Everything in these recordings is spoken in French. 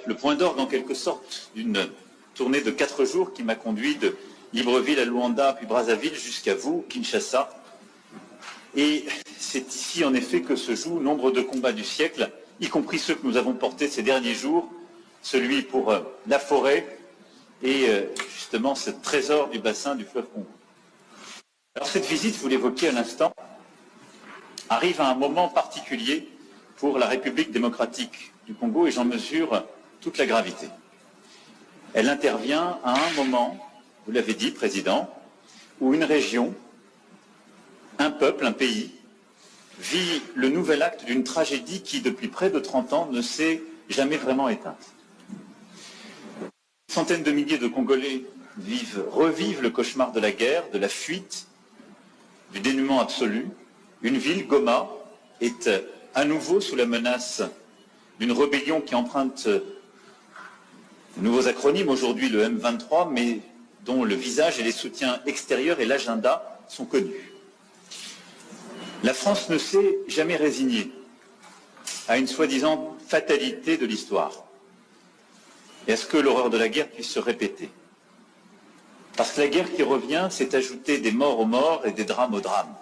le point d'orgue en quelque sorte d'une tournée de 4 jours qui m'a conduit de Libreville à Luanda puis Brazzaville jusqu'à vous, Kinshasa. Et c'est ici en effet que se jouent nombre de combats du siècle, y compris ceux que nous avons portés ces derniers jours, celui pour la forêt et justement ce trésor du bassin du fleuve Congo. Alors cette visite, vous l'évoquiez à l'instant, arrive à un moment particulier pour la République démocratique du Congo et j'en mesure toute la gravité. Elle intervient à un moment, vous l'avez dit, Président, où une région, un peuple, un pays, vit le nouvel acte d'une tragédie qui, depuis près de 30 ans, ne s'est jamais vraiment éteinte. Des centaines de milliers de Congolais revivent le cauchemar de la guerre, de la fuite, du dénuement absolu. Une ville, Goma, est à nouveau sous la menace d'une rébellion qui emprunte de nouveaux acronymes, aujourd'hui le M23, mais dont le visage et les soutiens extérieurs et l'agenda sont connus. La France ne s'est jamais résignée à une soi-disant fatalité de l'histoire et à ce que l'horreur de la guerre puisse se répéter. Parce que la guerre qui revient, c'est ajouter des morts aux morts et des drames aux drames.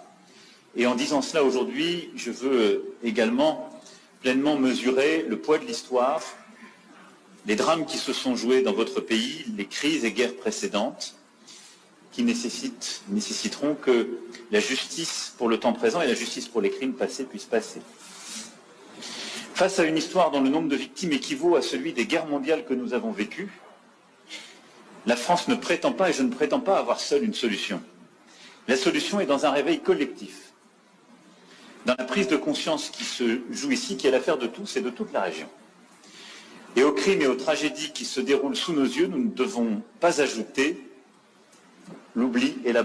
Et en disant cela aujourd'hui, je veux également pleinement mesurer le poids de l'histoire, les drames qui se sont joués dans votre pays, les crises et guerres précédentes, qui nécessiteront que la justice pour le temps présent et la justice pour les crimes passés puissent passer. Face à une histoire dont le nombre de victimes équivaut à celui des guerres mondiales que nous avons vécues, la France ne prétend pas, et je ne prétends pas avoir seule une solution. La solution est dans un réveil collectif, dans la prise de conscience qui se joue ici, qui est l'affaire de tous et de toute la région. Et aux crimes et aux tragédies qui se déroulent sous nos yeux, nous ne devons pas ajouter l'oubli et la